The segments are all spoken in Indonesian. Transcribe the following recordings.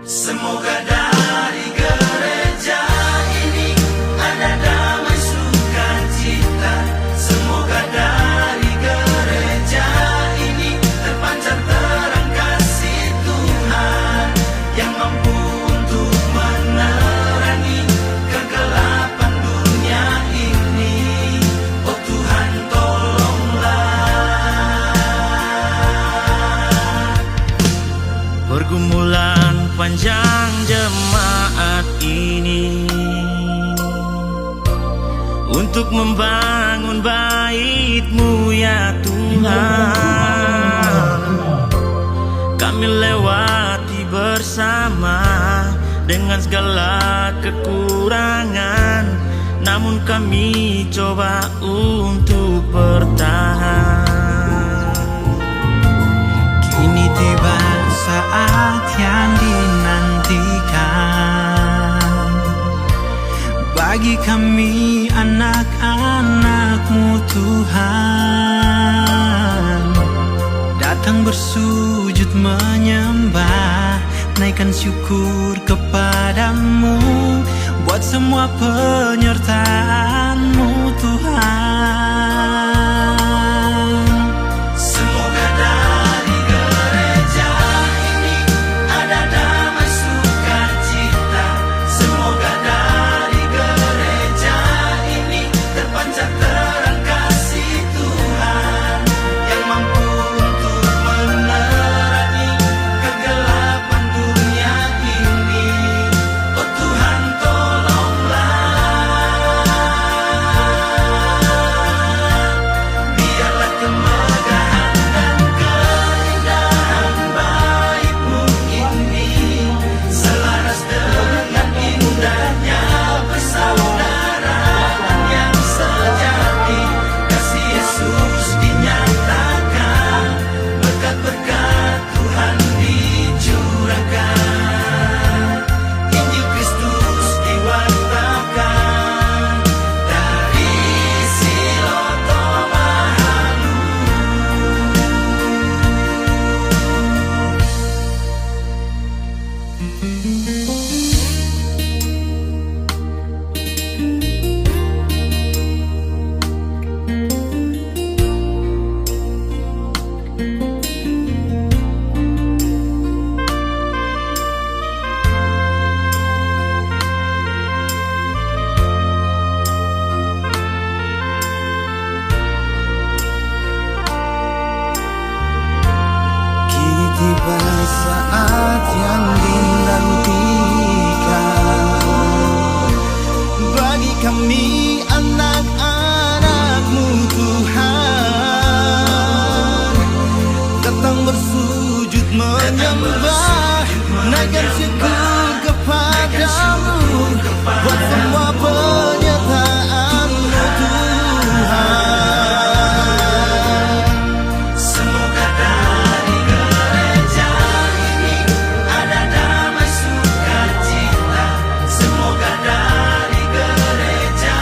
Semoga dari gereja ini ada damai sukacita. Semoga dari gereja ini terpancar terang kasih Tuhan yang mampu untuk menerangi kegelapan dunia ini. Oh Tuhan, tolonglah. Pergumulan panjang jemaat ini untuk membangun bait-Mu ya Tuhan. Kami lewati bersama dengan segala kekurangan, namun kami coba untuk bertahan. Kini tiba saat yang dinantikan bagi kami anak-anak-Mu Tuhan. Datang bersujud menyembah, naikkan syukur kepadamu buat semua penyertaan-Mu Tuhan. Semoga dari gereja ini ada damai sukacita. Semoga dari gereja ini terpancar terang kasih Tuhan yang mampu untuk menerangi kegelapan dunia ini. Oh Tuhan, tolonglah. Biarlah kemegahan dan keindahan bait-Mu ini selaras dengan indahnya persaudaraan yang sejati. Kasih Yesus dinyatakan, berkat-berkat Tuhan dicurahkan, Injil Kristus diwartakan dari Siloam Tomahalu. Kini tiba saat yang dinantikan bagi kami anak-anak-Mu Tuhan. Datang bersujud menyembah, naikkan syukur kepadamu buat semua penyertaan-Mu Tuhan. Semoga dari gereja ini ada damai sukacita. Semoga dari gereja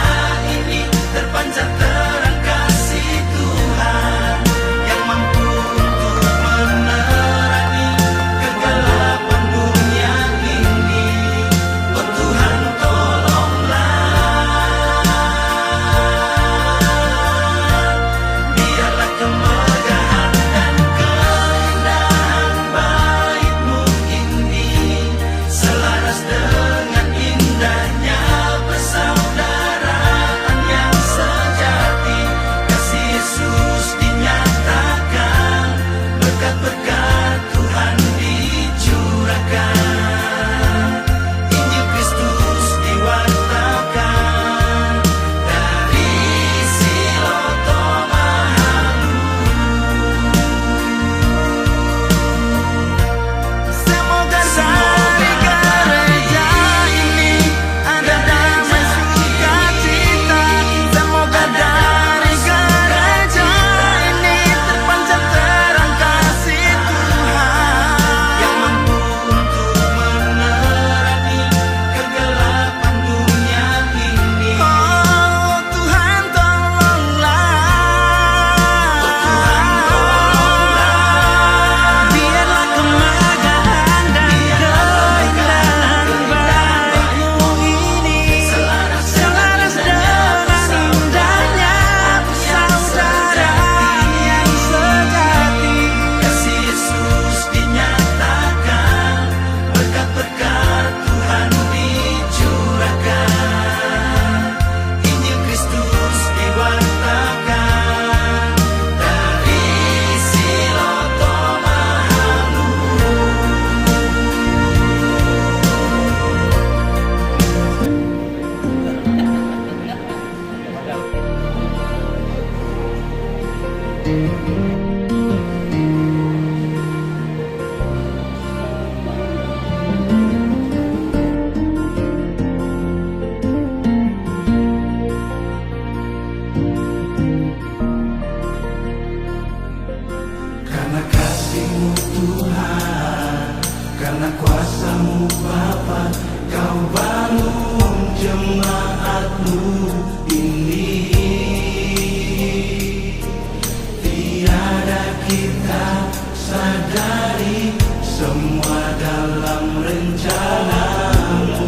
kasih-Mu Tuhan, karena kuasa-Mu Bapa, Kau bangun jemaat-Mu ini. Tiada kita sadari semua dalam rencana-Mu.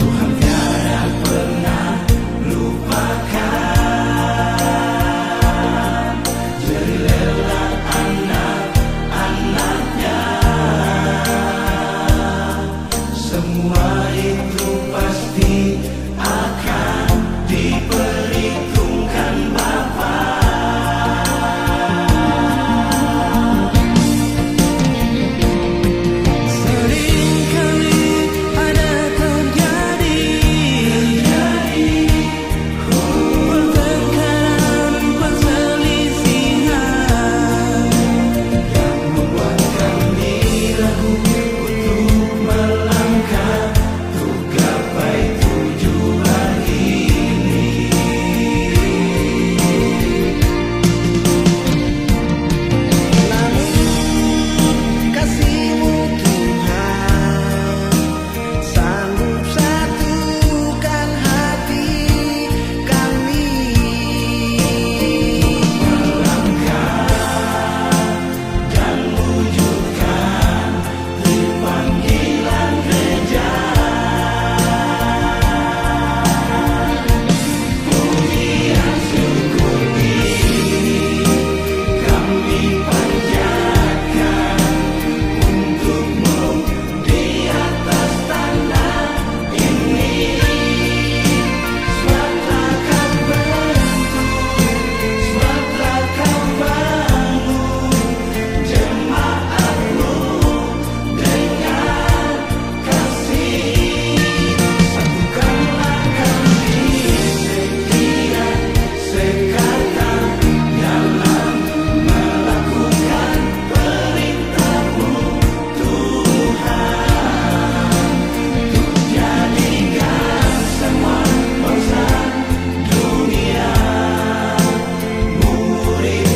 Tuhan tiada pernah lupakan jeri rela anak-anaknya. Semua itu pasti akan diperhitungkan Bapa. Seringkali ada terjadi pertengkaran, perselisihan Yang membuat kami ragu untuk melangkah untuk gapai tujuan ini. Namun kasih-Mu Tuhan sanggup satukan hati kami. Dan wujudkan panggilan gereja. Pujian syukur ini kami panjatkan untuk-Mu di atas tanah ini. Sebablah Kau bentuk, sebablah Kau bangun jemaat-Mu dengan kasih. Satukanlah kami setia sekata dalam melakukan perintah-Mu Tuhan, untuk jadikan semua bangsa dunia murid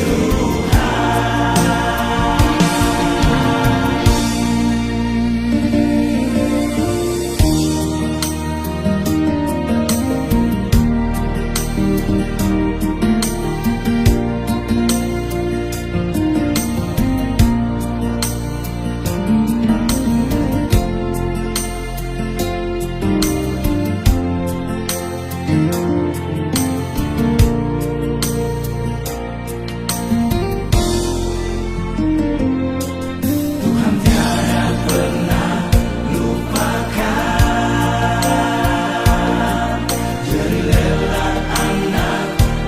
Tuhan tiada pernah lupakan jeri rela anak-anaknya.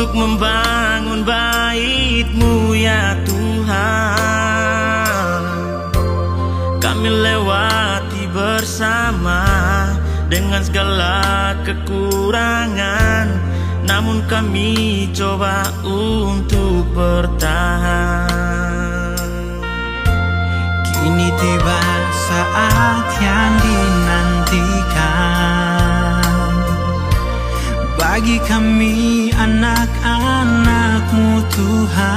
untuk membangun bait-Mu ya Tuhan. Kami lewati bersama dengan segala kekurangan, namun kami coba untuk bertahan. Kini tiba saat yang dinantikan bagi kami anak-anak-Mu Tuhan.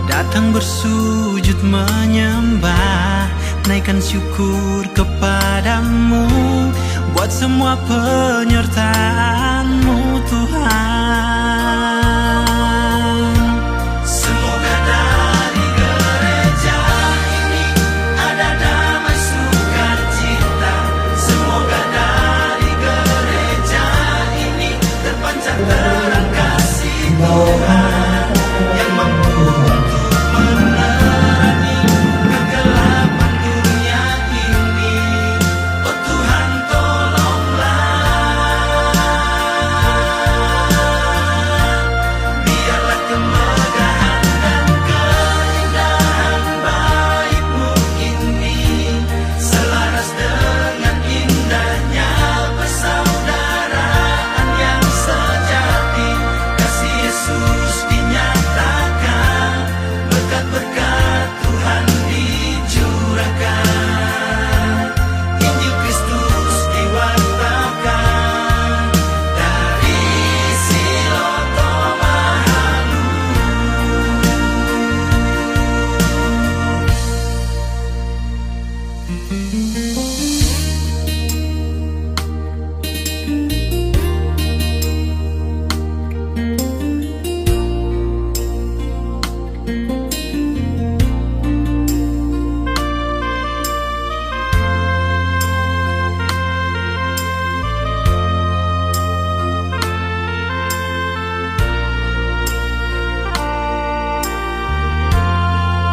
Datang bersujud menyembah, naikkan syukur kepadamu buat semua penyertaan-Mu Tuhan. Semoga dari gereja ini ada damai sukacita. Semoga dari gereja ini terpancar terang kasih Tuhan yang mampu untuk menerangi kegelapan dunia ini. Oh Tuhan, tolonglah, biarlah kemegahan dan keindahan bait-Mu ini selaras dengan indahnya persaudaraan yang sejati. Kasih Yesus dinyatakan, berkat-berkat Tuhan dicurahkan, Injil Kristus diwartakan dari Silo Tomahalu.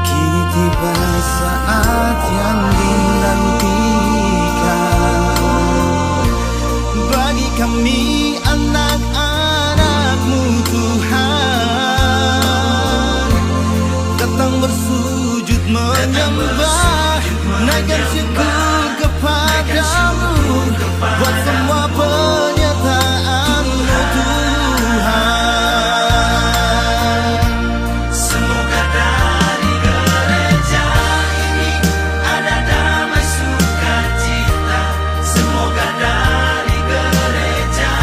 Kini tiba saat yang dinantikan bagi kami anak-anak-Mu Tuhan. Datang bersujud menyembah, naikkan syukur kepadamu buat semua penyertaan-Mu Tuhan. Semoga dari gereja ini ada damai sukacita. Semoga dari gereja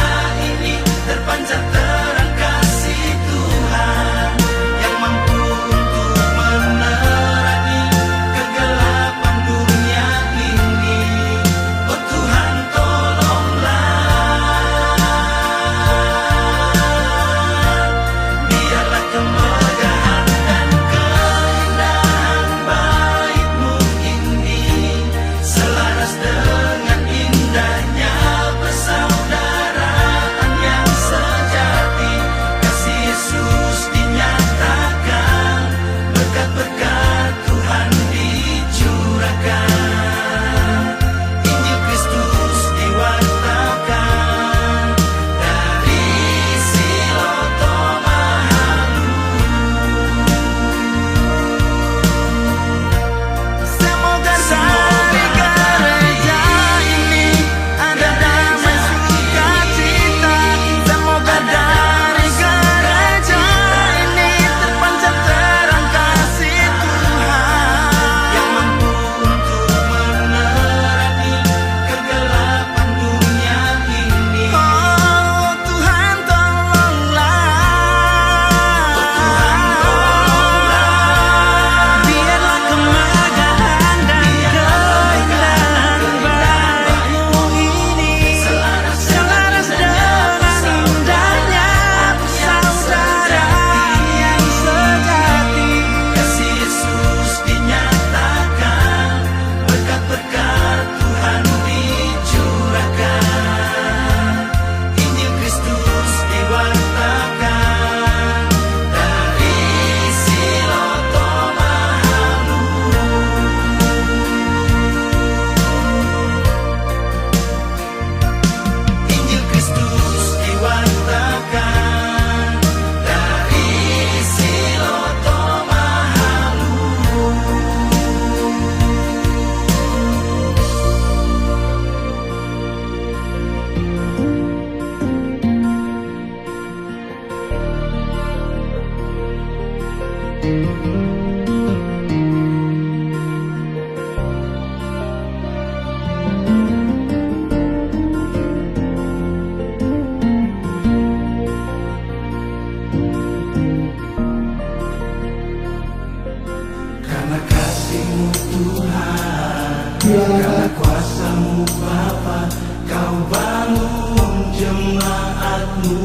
Karena kasih-Mu Tuhan, karena kuasa-Mu Bapa, Kau bangun jemaat-Mu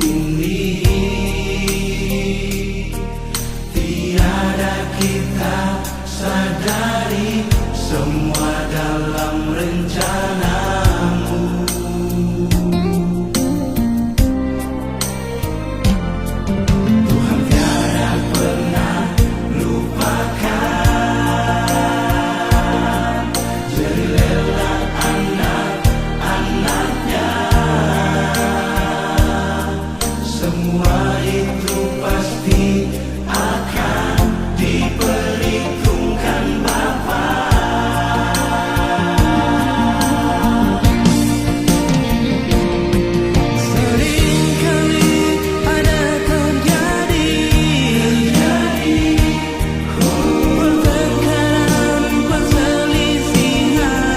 ini. Tiada kita sadari semua dalam rencana-Mu. Tuhan tiada pernah lupakan jerila anak-anaknya. Semua itu pasti akan diperhitungkan Bapa. Seringkali ada terjadi pertengkaran, perselisihan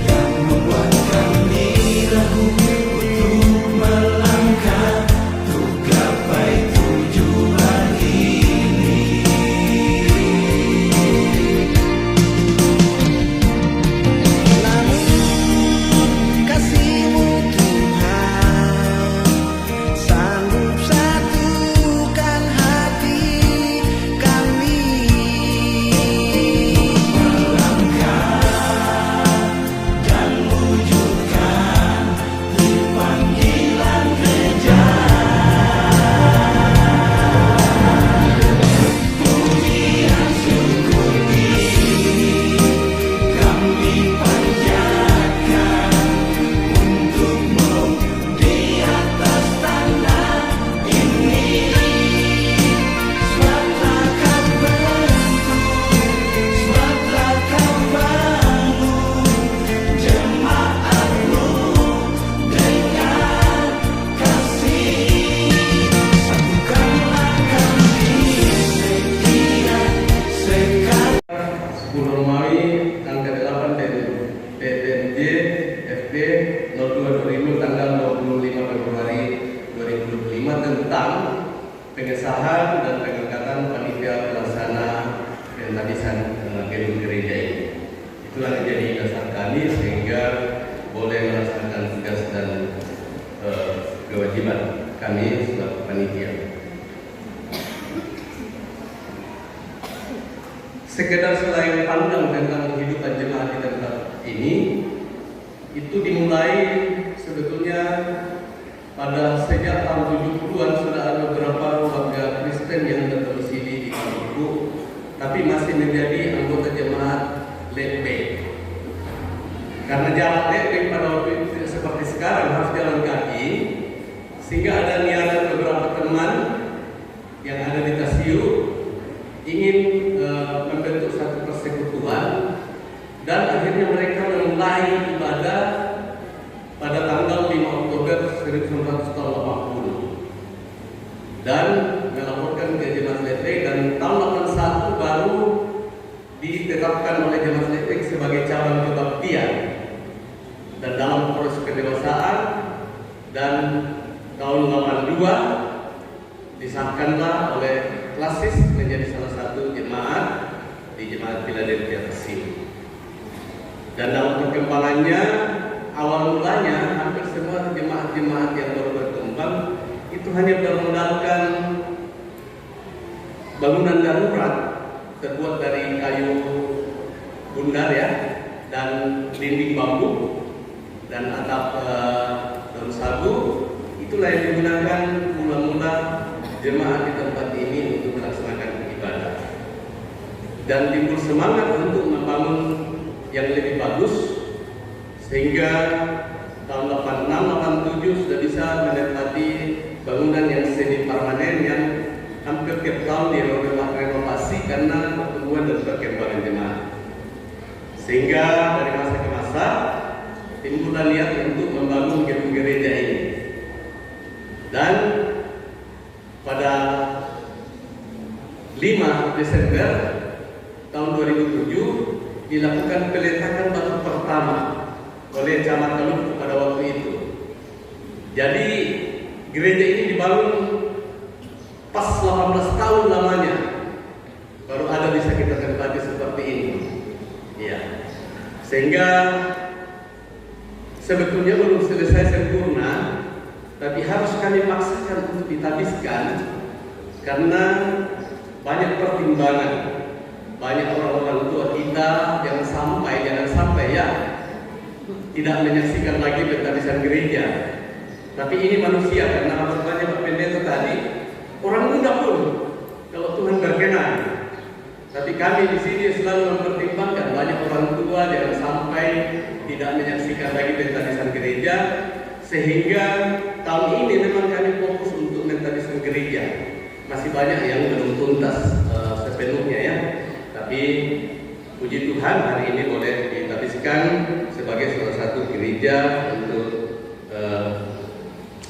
Yang membuat kami ragu untuk melangkah untuk gapai tujuan ini. Namun kasih-Mu Tuhan sanggup satukan hati kami. Dan wujudkan panggilan gereja. Pujian syukur ini kami panjatkan untuk-Mu di atas tanah ini. Sebablah Kau bentuk, sebablah Kau bangun jemaat-Mu dengan kasih. Satukanlah kami setia sekali. 10 Romawi tanggal 8 TTNJ FP 02 tanggal 25 Februari 2025 tentang pengesahan dan pengangkatan panitia pelaksana penghabisan gedung gereja ini. Itulah menjadi dasar kami sehingga boleh melaksanakan tugas dan kewajiban kami sebagai panitia. Sekedar selain pandang tentang kehidupan jemaat di tempat ini, itu dimulai sebetulnya pada sejak tahun 70-an sudah ada beberapa warga Kristen yang berdomisili di Maluku, tapi masih menjadi anggota jemaat Letbe. Karena jalan Letbe pada waktu itu tidak seperti sekarang harus jalan kaki, sehingga ada niatan beberapa teman yang ada di Tasio ingin membentuk satu persekutuan, dan akhirnya mereka memulai ibadah pada tanggal 5 Oktober 1980 dan melaporkan ke Jemaat Letbek, dan tahun 81 baru ditetapkan oleh Jemaat Letbek sebagai cabang kebaktian, dan dalam proses pendewasaan dan tahun 82 disahkanlah oleh Klasis menjadi salah satu jemaat di Jemaat Philadelphia Tasio. Dan dalam perkembangannya, awal mulanya hampir semua jemaat-jemaat yang baru berkembang itu hanya bermodalkan bangunan darurat terbuat dari kayu bundar ya, dan dinding bambu dan atap daun sagu. Itulah yang digunakan mula-mula jemaat di tempat ini untuk melaksanakan ibadah, dan timbul semangat untuk membangun yang lebih bagus, sehingga tahun 86-87 sudah bisa menempati bangunan yang semi permanen yang hampir tiap tahun direnovasi karena pertumbuhan dan perkembangan jemaat, sehingga dari masa ke masa timbul niat untuk membangun gedung gereja ini. Dan pada 5 Desember tahun 2007 dilakukan peletakan batu pertama oleh Camat Teluk pada waktu itu. Jadi gereja ini dibangun pas 18 tahun lamanya baru ada bisa kita tempati seperti ini. Ya. Sehingga sebetulnya belum selesai sempurna, tapi harus kami paksakan untuk ditabiskan karena banyak pertimbangan, banyak orang-orang tua kita jangan sampai ya tidak menyaksikan lagi pentabisan gereja. Tapi ini manusia, karena bertanya Pak Pendeta tadi, orang muda pun kalau Tuhan berkenan. Tapi kami di sini selalu mempertimbangkan banyak orang tua jangan sampai tidak menyaksikan lagi pentabisan gereja, sehingga tahun ini memang kami fokus untuk pentabisan gereja. Masih banyak yang belum tuntas sepenuhnya ya. Tapi puji Tuhan hari ini boleh ditabiskan sebagai salah satu gereja untuk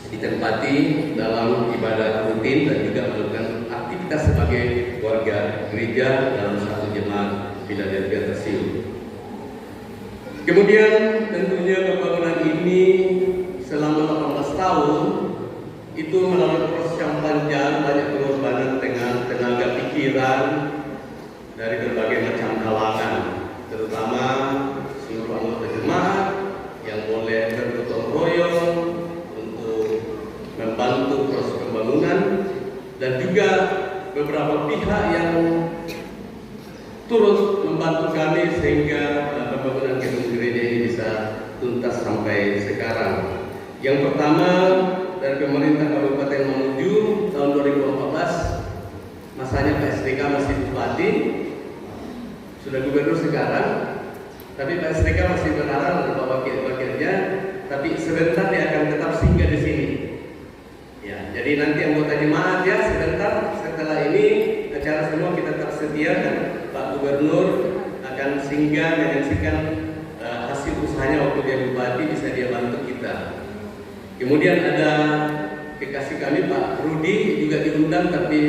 ditempati dalam ibadah rutin dan juga melakukan aktivitas sebagai warga gereja dalam satu jemaat Philadelphia Tersiu. Kemudian tentunya pembangunan ini selama 18 tahun itu melalui proses yang panjang, banyak pengorbanan dengan tenaga pikiran dari berbagai macam kalangan, terutama seluruh anggota jemaat yang boleh bergotong royong untuk membantu proses pembangunan, dan juga beberapa pihak yang turut membantu kami sehingga pembangunan gedung gereja ini bisa tuntas sampai sekarang. Yang pertama dari pemerintah Kabupaten Mamuju tahun 2014, masanya Pak SDK masih bupati, sudah gubernur sekarang, tapi Pak SDK masih berharap ada wakil-wakilnya, tapi sebentar dia akan tetap singgah di sini. Ya, jadi nanti anggota jemaat ya sebentar setelah ini acara semua kita tersedia dan Pak Gubernur akan singgah menyaksikan hasil usahanya waktu dia bupati, bisa dia bantu kita. Kemudian ada kekasih kami Pak Rudi juga diundang tapi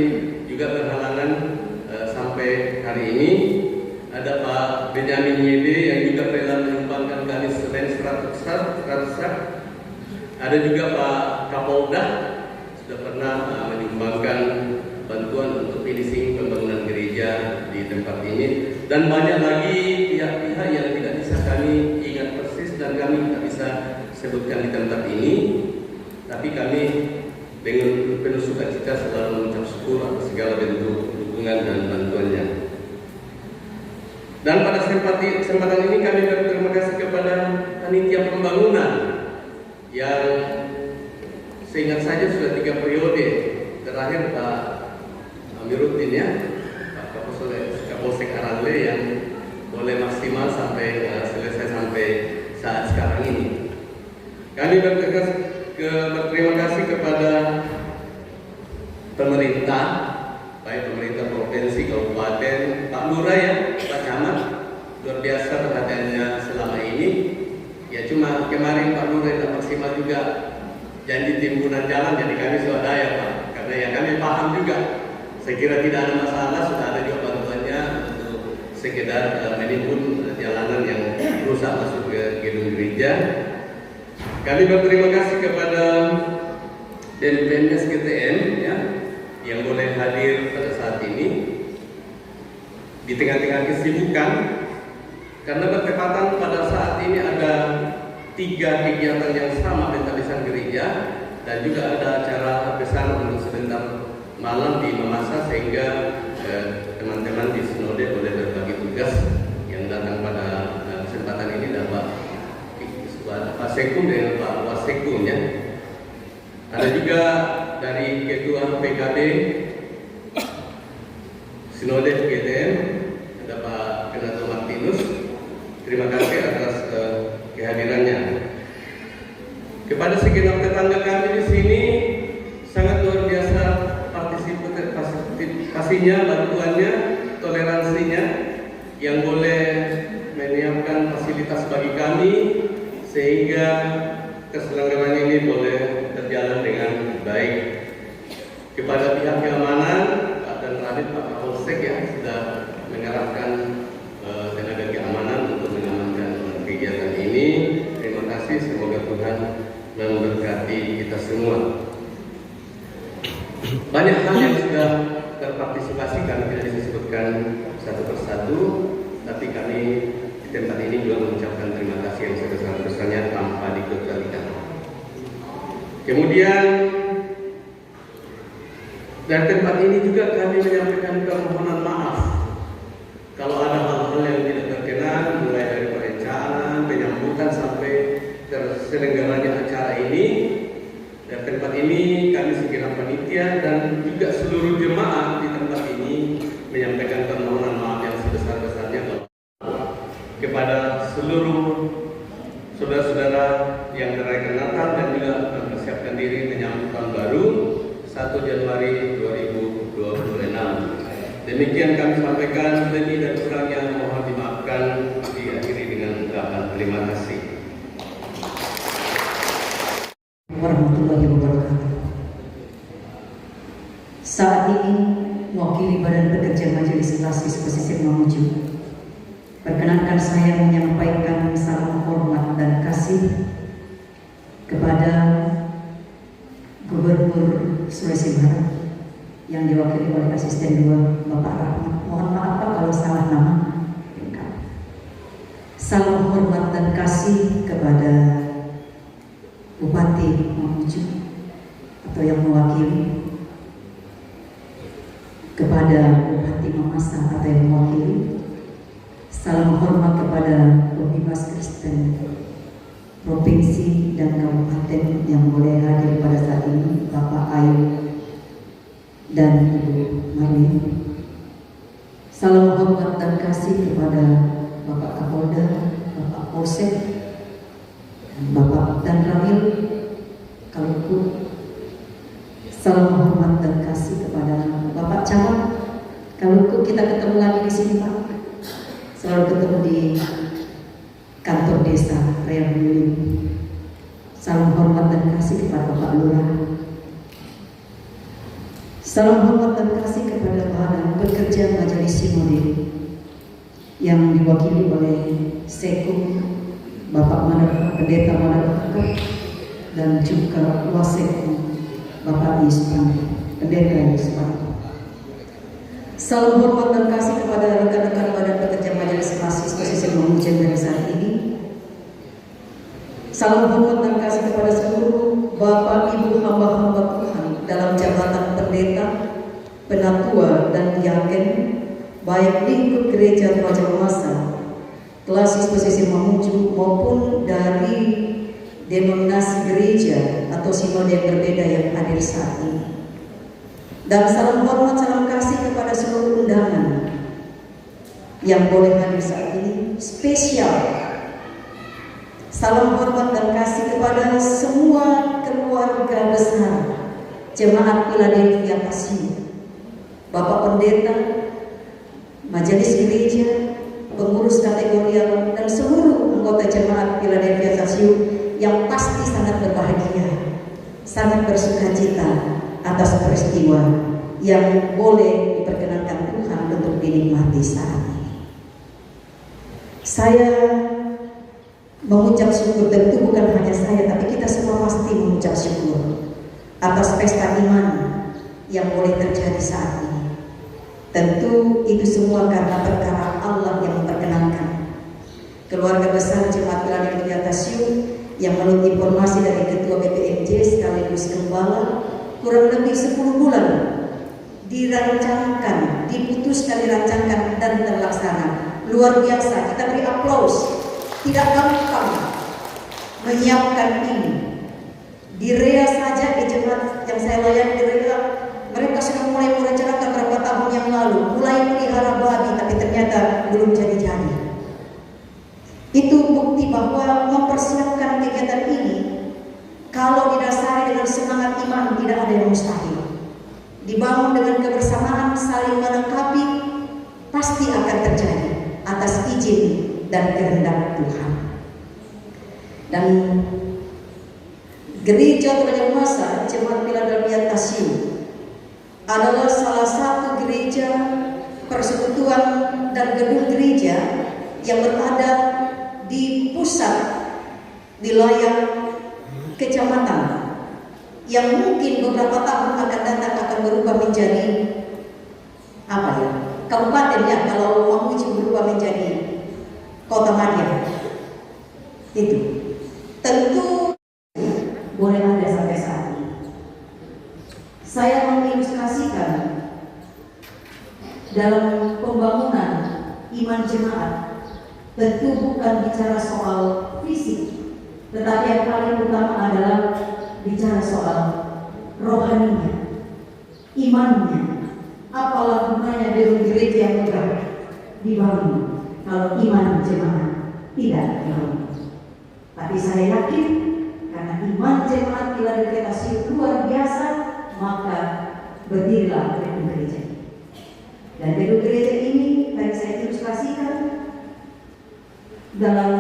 juga berhalangan sampai hari ini. Ada Pak Benjamin Yede yang juga rela menyumbangkan kami selain 100 rak. Ada juga Pak Kapolda sudah pernah menyumbangkan bantuan untuk finishing pembangunan gereja di tempat ini, dan banyak lagi pihak-pihak yang tidak bisa kami ingat persis dan kami tidak bisa sebutkan di tempat ini, tapi kami dengan penuh sukacita selalu mengucap syukur atas segala bentuk dukungan dan bantuannya. Dan pada kesempatan ini kami berterima kasih kepada panitia pembangunan yang seingat saja sudah 3 periode. Terakhir Pak Amiruddin ya, Pak Kapolsek Aranle yang boleh maksimal sampai selesai sampai saat sekarang ini. Kami berterima kasih kepada pemerintah, baik pemerintah provinsi, kabupaten, Pak Lurah ya, Pak Camat, luar biasa perhatiannya selama ini. Ya cuma kemarin Pak Lurah tidak maksimal juga janji timbunan jalan, jadi kami swadaya Pak, karena ya kami paham juga. Saya kira tidak ada masalah, sudah ada juga bantuannya untuk sekedar menimbun jalanan yang rusak masuk ke gedung gereja. Kami berterima kasih kepada DMPNS GTN ya, yang boleh hadir pada saat ini di tengah-tengah kesibukan, karena bertepatan pada saat ini ada 3 kegiatan yang sama pentabisan gereja, dan juga ada acara besar untuk sebentar malam di Mamasa, sehingga teman-teman di Sinode boleh berbagi tugas. Yang datang pada kesempatan ini dapat Pak Sekum dan Pak Wasekum ya. Ada juga dari Ketua PKB Sinode GTN, ada Pak Kenato Martinus. Terima kasih atas kehadirannya. Kepada segenap tetangga kami di sini, sangat luar biasa partisipasinya, bantuannya, toleransinya, yang boleh menyiapkan fasilitas bagi kami sehingga keselenggaraan ini boleh berjalan dengan baik. Kepada pihak keamanan, Pak dan Kabit Pak Kapolsek ya sudah mengarahkan tenaga keamanan untuk mengamankan kegiatan ini. Terima kasih, semoga Tuhan memberkati kita semua. Banyak hal yang sudah terpartisipasi, kami tidak disebutkan satu persatu, tapi kami di tempat ini juga mengucapkan terima kasih yang sebesar-besarnya tanpa dikecualikan. Kemudian dari tempat ini juga kami menyampaikan permohonan maaf kalau ada hal-hal yang tidak berkenan, mulai dari perencanaan, penyambutan sampai terselenggaranya acara ini. Dari tempat ini kami segenap panitia dan juga seluruh jemaat di tempat ini menyampaikan permohonan maaf yang sebesar-besarnya kepada seluruh saudara-saudara yang merayakan Natal dan juga mempersiapkan diri menyambut tahun baru 1 Januari 2026. Demikian kami sampaikan, lebih dan kurangnya mohon dimaafkan. Diakhiri dengan ucapan terima kasih. Warahmatullahi wabarakatuh. Saat ini mewakili Badan Pekerja Majelis Klasis Pesisir Mamuju, perkenankan saya menyampaikan salam hormat dan kasih kepada Gubernur Sulawesi Barat yang diwakili oleh Asisten 2 Bapak Rahmat. Mohon maaf Pak kalau salah nama. Salam hormat dan kasih kepada Bupati Mamuju atau yang mewakili, kepada Bupati Mamasa atau yang mewakili. Salam hormat kepada Pemimpin Kristen Provinsi dan Kabupaten yang boleh hadir pada saat ini, Bapak Ayu dan Ibu Marlin. Salam hormat dan kasih kepada Bapak Kapolda, Bapak Polsek, Bapak dan Ramil Kalungku. Salam hormat dan kasih kepada Bapak Camat Kalungku. Kita ketemu lagi di sini Pak. Selalu ketemu di kantor desa Raya Bululing. Salam hormat dan kasih kepada Bapak Lurah. Salam hormat dan kasih kepada Badan Pekerja Majelis Sinode yang diwakili oleh Sekum Bapak Pendeta Manado dan juga Wasekkum Bapak Yuspan, Pendeta Yuspan. Salam hormat dan kasih kepada rekan-rekan Badan Pekerja Majelis Klasis Pesisir Mamuju dari saat ini. Salam hormat dan kasih kepada seluruh Bapak Ibu hamba-hamba Tuhan dalam jabatan pendeta, penatua dan diaken, baik lingkup gereja Raja Masa, Klasis Pesisir Mamuju maupun dari denominasi gereja atau sinode yang berbeda yang hadir saat ini. Dan salam hormat, salam kasih kepada seluruh undangan yang boleh hadir saat ini. Spesial salam hormat dan kasih kepada semua keluarga besar Jemaat Philadelphia Kasih, Bapak Pendeta, Majelis Gereja, pengurus kategorial dan seluruh anggota Jemaat Philadelphia Kasih yang pasti sangat berbahagia, sangat bersukacita atas peristiwa yang boleh diperkenankan Tuhan untuk dinikmati saat ini. Saya mengucap syukur, tentu bukan hanya saya, tapi kita semua pasti mengucap syukur atas pesta iman yang boleh terjadi saat ini. Tentu itu semua karena perkara Allah yang memperkenankan. Keluarga besar Jemaat Philadelphia Kasih yang menurut informasi dari Ketua BPMJ sekaligus Gembala, kurang lebih 10 bulan dirancangkan, diputuskan, dirancangkan dan terlaksana. Luar biasa, kita beri aplaus. Tidak gampang menyiapkan ini. Di Rea saja, di jemaat yang saya layani di Rea, mereka sudah mulai merencanakan beberapa tahun yang lalu, mulai melihara babi, tapi ternyata belum jadi-jadi. Itu bukti bahwa mempersiapkan kegiatan ini, kalau didasari dengan semangat iman, tidak ada yang mustahil. Dibangun dengan kebersamaan, saling melengkapi, pasti akan terjadi atas izin dan kehendak Tuhan. Dan Gereja Raja Masa Jemaat Philadelphia Kasih adalah salah satu gereja yang berada di pusat wilayah kecamatan yang mungkin beberapa tahun akan datang akan berubah menjadi apa ya? Kabupaten ya, kalau Mamuju berubah menjadi kota Madia. Itu tentu boleh ada sampai saat ini. Saya mengilustrasikan dalam pembangunan iman jemaat tentu bukan bicara soal fisik, tetapi yang paling utama adalah bicara soal rohaninya, imannya. Apalah gunanya gedung gereja yang megah dibangun kalau iman jemaat tidak dibangun. Tapi saya yakin karena iman jemaat Philadelphia Kasih luar biasa, maka berdirilah gedung gereja. Dan gedung gereja ini tadi saya ilustrasikan dalam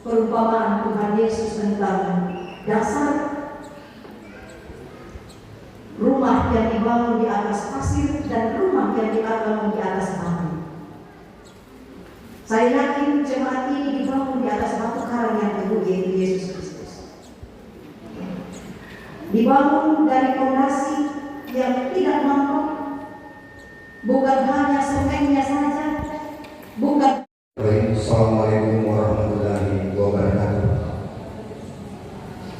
perumpamaan Tuhan Yesus tentang dasar rumah yang dibangun di atas pasir dan rumah yang dibangun di atas batu. Saya yakin jemaat ini dibangun di atas batu karang yang teguh, yaitu Yesus Kristus. Dibangun dari fondasi yang tidak mampu, bukan hanya semennya saja, bukan. Assalamualaikum warahmatullahi wabarakatuh.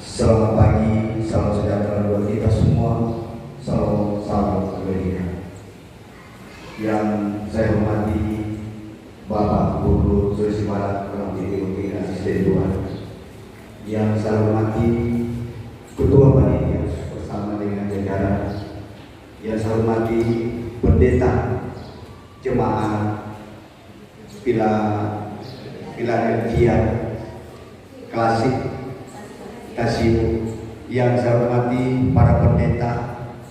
Selamat pagi, salam sejahtera buat kita semua. Salam kebajikan. Yang saya hormati Bapak Gubernur Sulawesi Barat Wakil Asisten Tuhan. Yang saya hormati Ketua Panitia bersama dengan jajaran. Yang saya hormati Pendeta Jemaat Philadelphia Klasik Kasih. Yang saya hormati para pendeta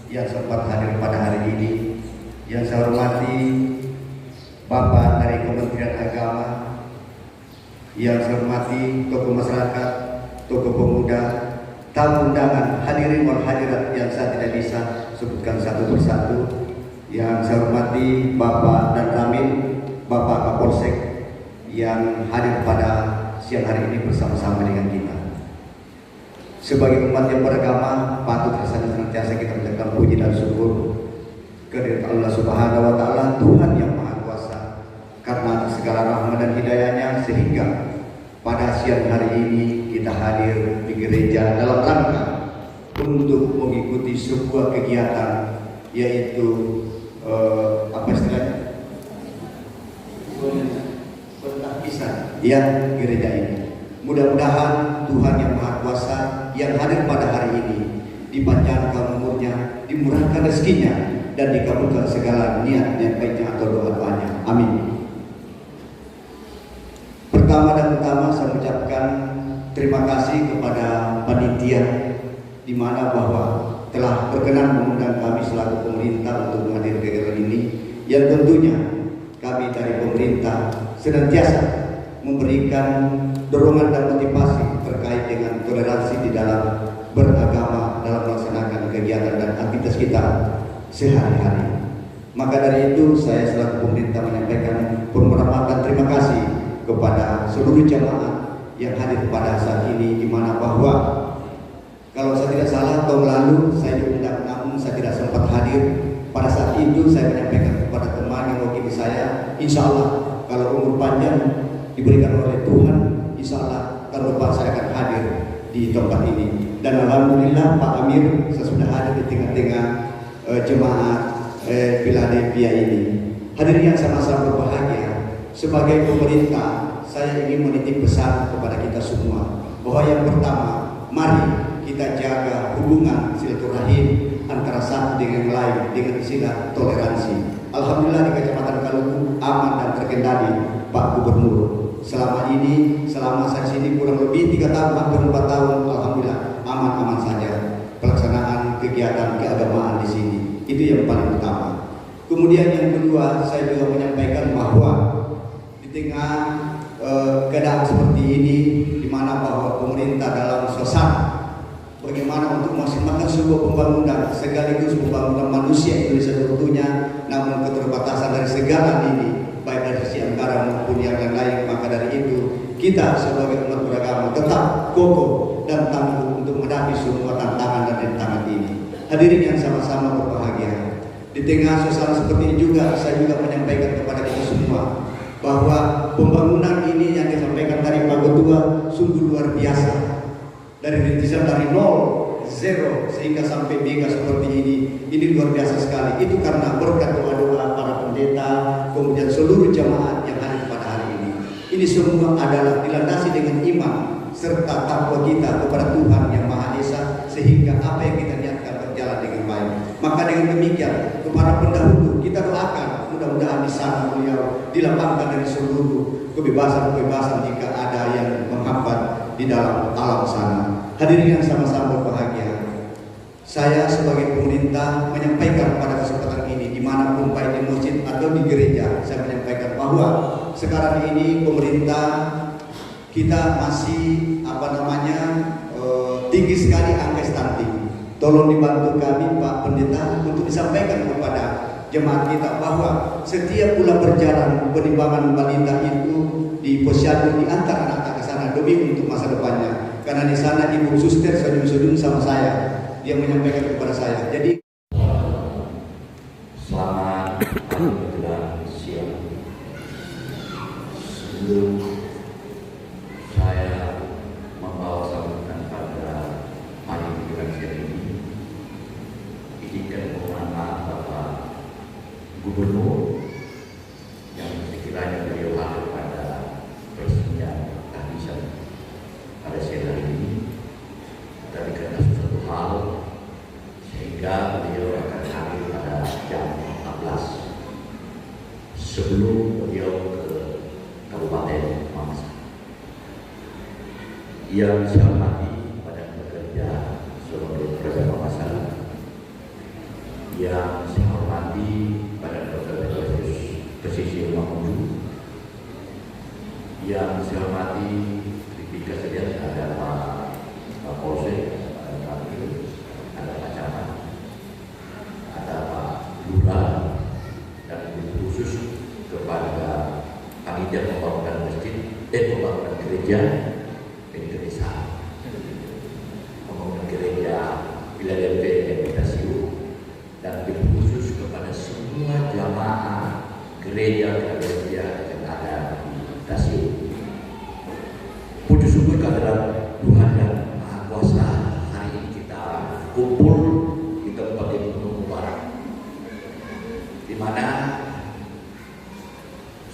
yang sempat hadir pada hari ini, yang saya hormati Bapak dari Kementerian Agama, yang saya hormati tokoh masyarakat, tokoh pemuda, tamu undangan, hadirin wal hadirat yang saya tidak bisa sebutkan satu persatu, yang saya hormati Bapak dan Ramin, Bapak Kapolsek yang hadir pada siang hari ini bersama-sama dengan kita. Sebagai umat yang beragama, patut rasanya senantiasa kita mengucapkan puji dan syukur kehadirat Allah Subhanahu wa Ta'ala, Tuhan yang Maha Kuasa, karena atas segala rahmat dan hidayahnya sehingga pada siang hari ini kita hadir di gereja dalam rangka untuk mengikuti sebuah kegiatan, yaitu apa istilahnya? Pentakisan ya, gereja ini. Mudah-mudahan Tuhan yang Maha Kuasa yang hadir pada hari ini dipanjangkan umurnya, dimurahkan rezekinya, dan dikabulkan segala niat-niat baiknya atau doa-doanya. Amin. Pertama dan utama saya mengucapkan terima kasih kepada panitia di mana bahwa telah berkenan mengundang kami selaku pemerintah untuk menghadiri kegiatan ini, yang tentunya kami dari pemerintah senantiasa memberikan dorongan dan motivasi terkait dengan toleransi di dalam beragama dalam melaksanakan kegiatan dan aktivitas kita sehari-hari. Maka dari itu saya selaku pemerintah menyampaikan penghormatan terima kasih kepada seluruh jamaah yang hadir pada saat ini, di mana bahwa kalau saya tidak salah tahun lalu saya diundang namun saya tidak sempat hadir. Pada saat itu saya menyampaikan kepada teman yang wakili saya, insya Allah kalau umur panjang diberikan oleh Tuhan, insya Allah tahun depan saya akan hadir di tempat ini. Dan alhamdulillah Pak Amir sesudah hadir di tengah-tengah jemaat Philadelphia ini. Hadirin yang sama-sama berbahagia, sebagai pemerintah saya ingin menitip pesan kepada kita semua bahwa yang pertama, mari kita jaga hubungan silaturahim antara satu dengan yang lain dengan istilah toleransi. Alhamdulillah di Kecamatan Kaluku aman dan terkendali Pak Gubernur. Selama ini, selama saya sini kurang lebih 3 tahun, hampir 4 tahun, alhamdulillah aman-aman saja pelaksanaan kegiatan keagamaan di sini. Itu yang paling utama. Kemudian yang kedua, saya juga menyampaikan bahwa di tengah keadaan seperti ini, di mana bahwa pemerintah dalam suasana bagaimana untuk memaksimalkan sebuah pembangunan sekaligus pembangunan manusia Indonesia tentunya, namun keterbatasan dari segala ini baik dari sisi anggaran maupun yang lain-lain kita sebagai umat beragama tetap kokoh dan tangguh untuk menghadapi semua tantangan dan rintangan ini. Hadirin yang sama-sama berbahagia, di tengah suasana seperti ini juga saya juga menyampaikan kepada kita semua bahwa pembangunan ini yang disampaikan dari Pak Ketua sungguh luar biasa. Dari rintisan dari 0, 0 sehingga sampai mega seperti ini luar biasa sekali. Itu karena berkat doa-doa para pendeta, kemudian seluruh jamaat yang hadir pada hari ini. Ini semua adalah dilandasi dengan iman serta takwa kita kepada Tuhan yang Maha Esa, sehingga apa yang kita niatkan berjalan dengan baik. Maka dengan demikian kepada pendahulu kita doakan mudah-mudahan di sana beliau dilapangkan dari seluruh kebebasan-kebebasan jika ada yang menghambat di dalam alam sana. Hadirin yang sama-sama berbahagia, saya sebagai pemerintah menyampaikan pada kesempatan ini dimanapun baik di masjid atau di gereja, saya menyampaikan bahwa sekarang ini pemerintah kita masih tinggi sekali angka stunting. Tolong dibantu kami Pak Pendeta untuk disampaikan kepada jemaat kita bahwa setiap bulan berjalan penimbangan balita itu diposyandu di antara anak-anak ke sana demi untuk masa depannya. Karena di sana ibu suster sejun-sejun sama saya, dia menyampaikan kepada saya. Jadi selamat pagi menjelang siang. Sebelum saya membawa sambutan pada hari menjelang siang ini, izinkan mohon maaf Bapak Gubernur yang sekiranya beliau hadir pada peresmian tahlilan pada siang hari ini, tapi karena sesuatu hal sehingga beliau akan hadir pada jam 14 sebelum beliau ke Kabupaten Mamasa. Yang saya hormati pada pekerja seluruh pekerja Mamasa, yang saya hormati pada pekerja pesisir Mamuju, yang saya hormati ketika saja ada Pak Polsek, ada Pak Gil, ada Pak Camat, ada Pak Lurah, dan khusus kepada panitia pembangunan masjid, pembangunan gereja Indonesia, pembangunan gereja Philadelphia Invitasiu, dan khusus kepada semua jamaah gereja-gereja yang ada di Invitasiu. Puji syukur kehadirat Tuhan yang Maha Kuasa, hari ini kita kumpul di tempat yang penuh mubarak, di mana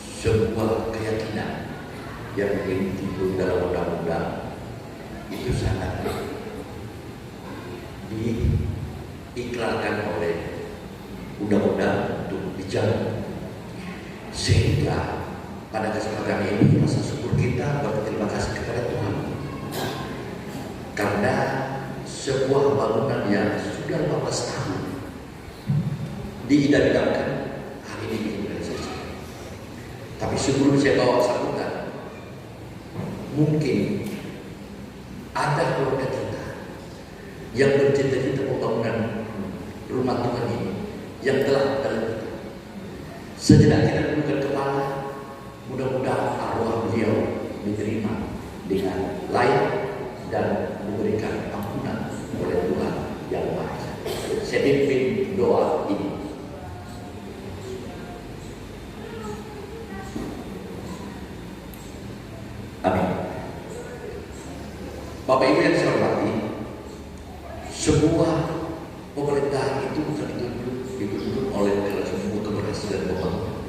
sebuah keyakinan yang timbul dalam undang-undang itu sangat diiklankan oleh undang-undang untuk dijalankan, sehingga pada kesempatan ini rasa syukur kita berterima kasih kepada Tuhan karena sebuah bangunan yang sudah 15 tahun diidam-idamkan hari ini direalisasi. Tapi sebelum saya bawa sambutan, mungkin ada keluarga kita yang bercita-cita pembangunan rumah Tuhan ini yang telah terlalu. Sejenak kita tundukkan kepala, mudah-mudahan arwah beliau diterima dengan layak dan diberikan ampunan oleh Tuhan yang Maha Esa. Saya pimpin doa ini. Amin. Bapak Ibu yang saya hormati, sebuah pemerintahan itu bukan ditunjuk oleh semua keberhasilan pembangunan,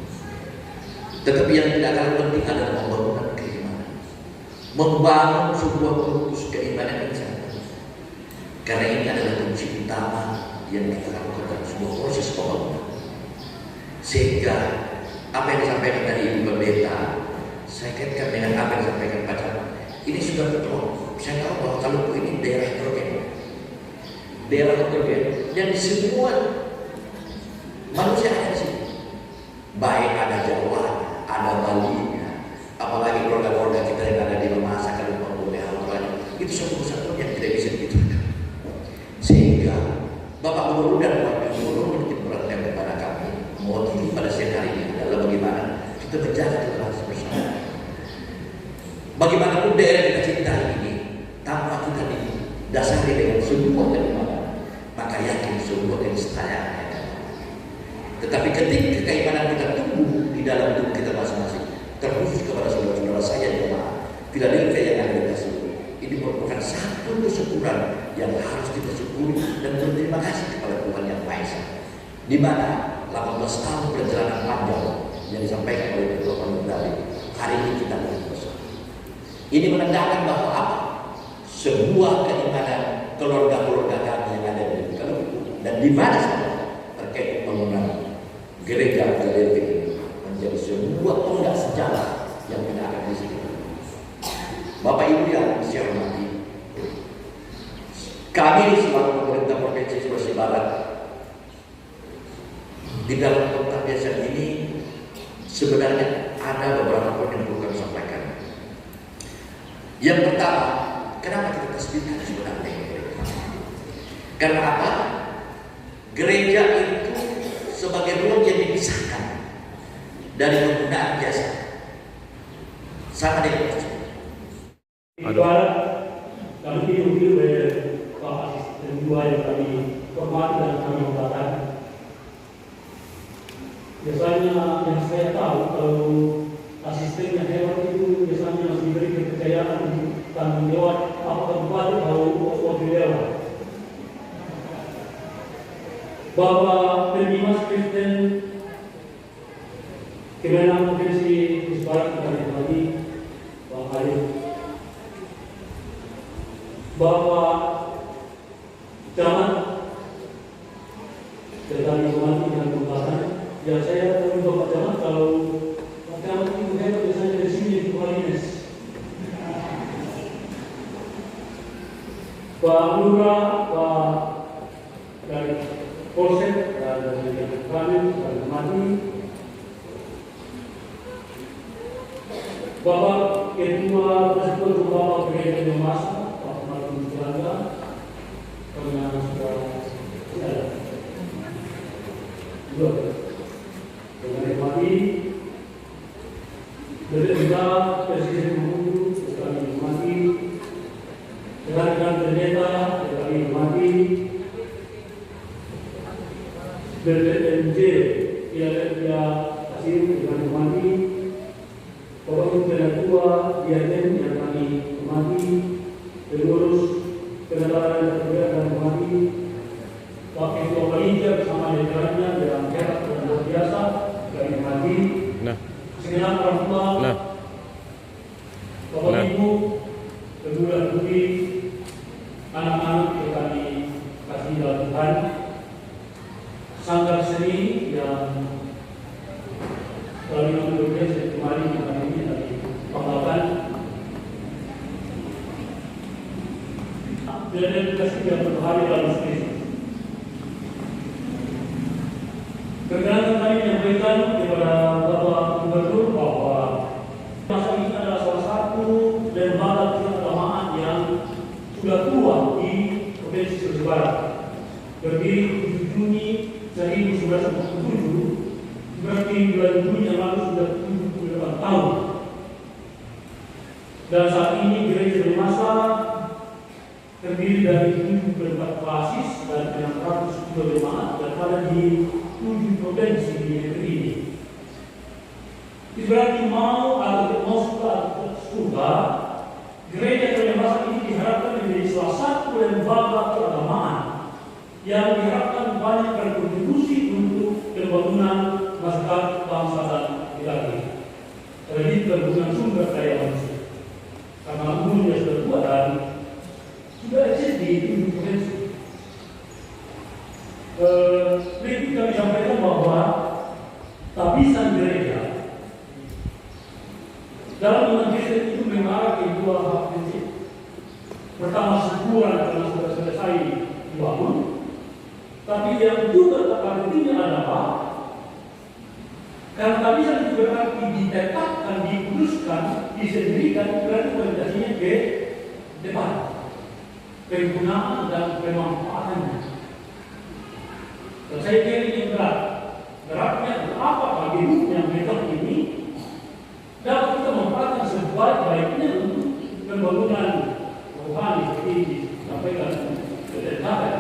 tetapi yang tidak kalah penting adalah pembangunan keimanan, membangun sebuah kultus keimanan yang sehat. Karena ini adalah kunci utama yang kita lakukan dalam sebuah proses pembangunan. Sehingga apa yang disampaikan dari Ibu Pendeta, saya kaitkan dengan apa yang disampaikan Pak Camat. Ini sudah betul. Saya tahu bahwa Maluku ini daerah heterogen, yang di semua manusia ada di sini. Baik ada Jawa, ada Bali, apalagi keluarga-keluarga kita yang ada di Mamasa, Kalimantan, Bumi, itu satu kesatuan yang tidak bisa ditutup. Sehingga Bapak Gubernur dan Wakil Gubernur menitip perhatian kepada kami, mewakili pada siang hari ini adalah bagaimana kita berjalan dengan bersama. Bagaimana kepercayaan. Tetapi ketika keimanan kita tumbuh di dalam tubuh kita masing-masing, terkhusus kepada saudara-saudara saya jemaat Philadelphia yang ada di kasih, ini merupakan satu kesyukuran yang harus kita syukuri dan berterima kasih kepada Tuhan Yang Maha Esa. Di mana 18 tahun perjalanan panjang yang disampaikan oleh Ketua Pemendali, hari ini kita berpuasa. Ini menandakan bahwa apa? Sebuah keimanan keluarga-keluarga kami yang ada di Kalau dan di mana saja terkait pembangunan gereja Philadelphia ini menjadi sebuah tonggak sejarah yang tidak akan bisa kita. Bapak Ibu yang saya hormati, kami selaku pemerintah Provinsi Sulawesi Barat di dalam pengkabiasan ini sebenarnya ada beberapa poin yang perlu kami sampaikan. Yang pertama, kenapa kita tasbihkan sebenarnya gereja? Karena apa? Gereja itu sebagai ruang yang dipisahkan dari penggunaan jasa sama dengan masjid. Ibarat kami hidup oleh Pak Asisten dua yang kami hormati dan kami hormatkan. Biasanya yang saya tahu kalau asisten yang hebat itu biasanya masih diberi kepercayaan tanggung jawab apakah bupati atau wakil dewan. Bahwa Pendimas Kristen Kemenang Provinsi Sulawesi Barat kita hormati Bang Arif, bahwa camat tetapi hormati dengan pembahasan yang saya tahu Bapak Camat kalau Pak Camat itu hebat biasanya dari sini di Kualines. Pak Lurah, Pak dari Polsek dan dari Kamen dan hormati, Bapak Ketua Persekutuan Bapak Gereja Dewasa Pak Martin Sulanda, dengan sudah dua dengan hormati dari juga Presiden Mengunduh kami hormati, dengan pendeta kami hormati, BPMJ Philadelphia Kasih dengan hormati, Bapak Ketua DIN yang kami hormati, pengurus kendaraan dan hormati, Pak Ketua Panitia bersama jajarannya yang hebat dan luar biasa kami hormati, segenap orang tua, Bapak Ibu, kedua putri, anak-anak yang kami kasih dalam Tuhan, sanggar seni yang kami mengumpulkan kemarin ini dari Pahlawan, dan edukasi yang berhari dalam skripsi. Kemudian kami menyampaikan kepada Bapak Gubernur bahwa masa ini adalah salah satu lembaga keagamaan yang sudah tua di Provinsi Sulawesi Barat. Berdiri 7 Juni 1947, berarti bulan Juni yang lalu sudah 78 tahun. Dan saat ini gereja Dewasa terdiri dari 74 klasis dan 602 jemaat dan ada di 7 provinsi di negeri ini. Itu berarti mau atau suka, gereja Dewasa ini diharapkan menjadi salah satu lembaga keagamaan yang diharapkan banyak berkontribusi untuk pembangunan masyarakat bangsa dan negara. Terlebih pembangunan sumber daya manusia. Karena umurnya sudah tua dan sudah eksis di tujuh provinsi. Berikut kami sampaikan bahwa tabisan gereja dalam iman Kristen itu mengarah ke dua hal prinsip. Pertama, syukuran karena sudah selesai dibangun. Tapi yang juga artinya adalah karena tabisan itu berarti ditetapkan, dikuduskan, disendirikan, berarti orientasinya ke depan, penggunaan dan pemanfaatannya. Dan saya kira ini berat. Beratnya apakah hidup yang betul ini dapat kita manfaatkan sebaik-baiknya untuk pembangunan rohani seperti disampaikan oleh Nabi.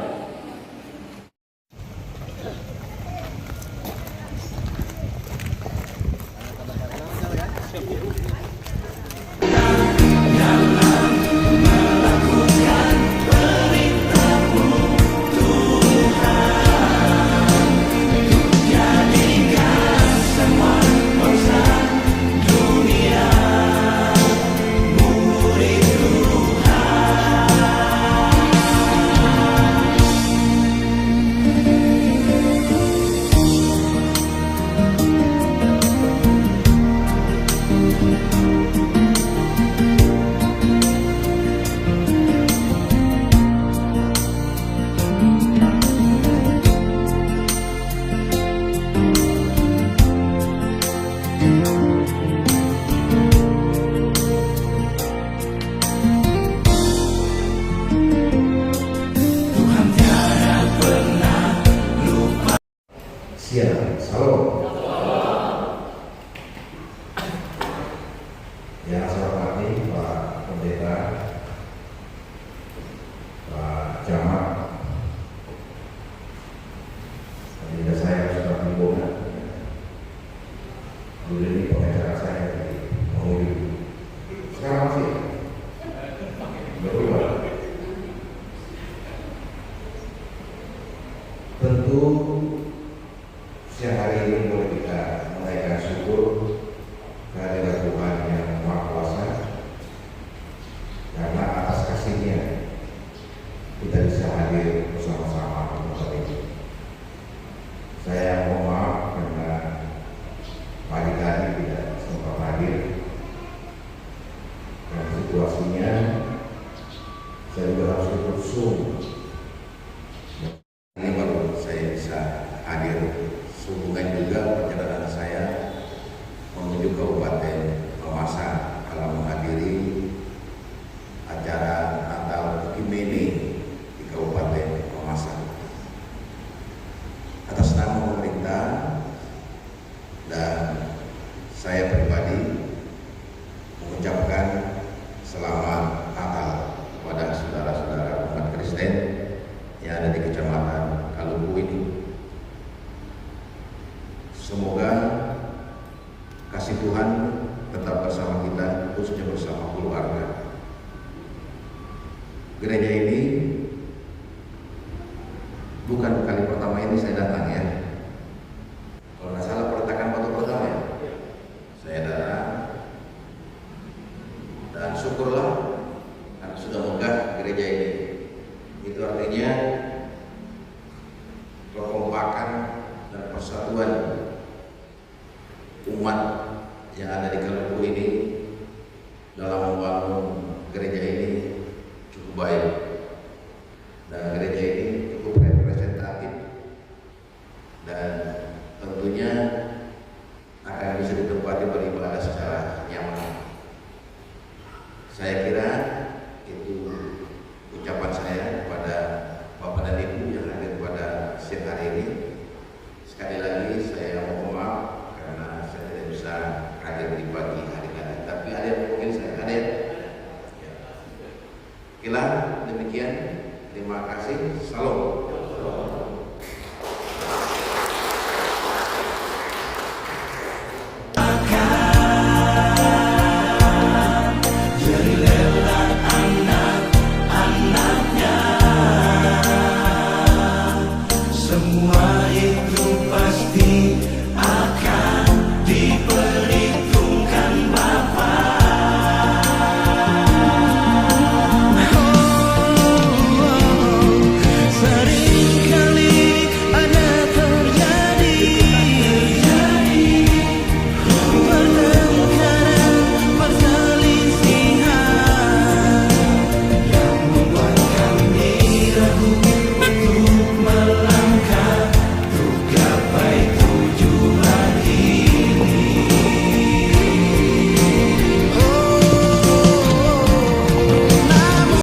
Dulu ini pengacara saya di penghulu. Sekarang masih berubah. Tentu siang hari ini boleh kita menaikkan syukur kehadirat Tuhan yang Maha Kuasa, karena atas kasih-Nya kita bisa hadir bersama-sama di tempat ini. Saya mohon maaf karena pagi tadi tidak sempat hadir, dan situasinya saya juga harus ikut Zoom. Ini baru saya bisa hadir. Sehubungan juga perjalanan saya menuju Kabupaten Mamasa dalam menghadiri acara Natal Kimene di Kabupaten Mamasa. Atas nama pemerintah dan saya pribadi mengucapkan selamat Natal kepada saudara-saudara umat Kristen yang ada di Kecamatan Kaluku ini. Semoga kasih Tuhan tetap bersama kita, khususnya bersama keluarga. Gereja ini bukan kali pertama ini saya datang ya. Kalau nggak salah peletakan batu pertama ya, saya datang. Dan syukurlah karena sudah megah gereja ini. Itu artinya kekompakan dan persatuan umat yang ada di Kaluku ini dalam membangun gereja ini cukup baik, dan gereja ini cukup representatif dan tentunya akan bisa ditempati beribadah secara nyaman. Saya kira